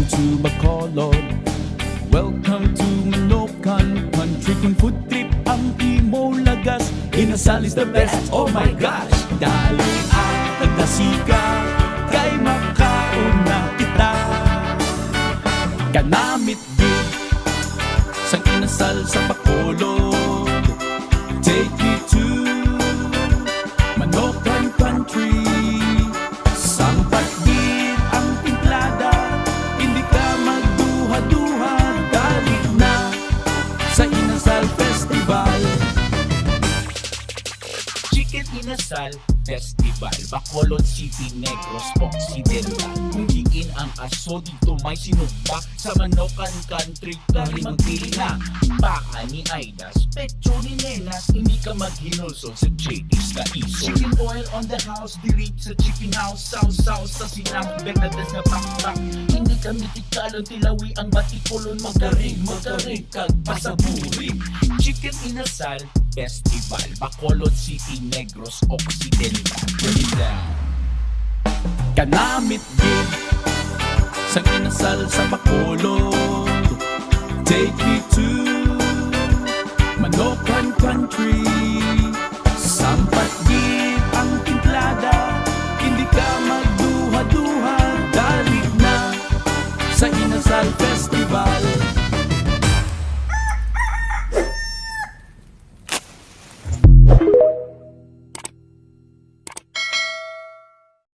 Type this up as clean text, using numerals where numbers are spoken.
Welcome to Bacolod, welcome to Malocan Country. Kung food trip ang imo lagas, Inasal is the best, oh my gosh. Dali at nagdasika, kay makaon na kita. Kanamit din sang inasal sa Bacolod. Take you to Malocan Country. Sampat din ang timplada, hindi ka magduha-duha. Dali na sa Inasal Festival. Chicken Inasal Festival, Bacolod City, Negros Occidental. Kung diin ang aso dito may sinukba, sa Malocan Country kari magpili na. Baka ni Aidas, pecho ni Nenas, hindi ka maghinulso sa JD's na iso. Chicken oil on the house, direct sa chicken house. Sausaw sa sinang, Bernadette na pakpak. Hindi ka mitikalon, tilawi ang batikulon. Magaring kag pasaburi. Chicken Inasal Festival, Bacolod City, Negros Occidental. Turn it down. Kanamit din sang inasal sa Bacolod. Take me to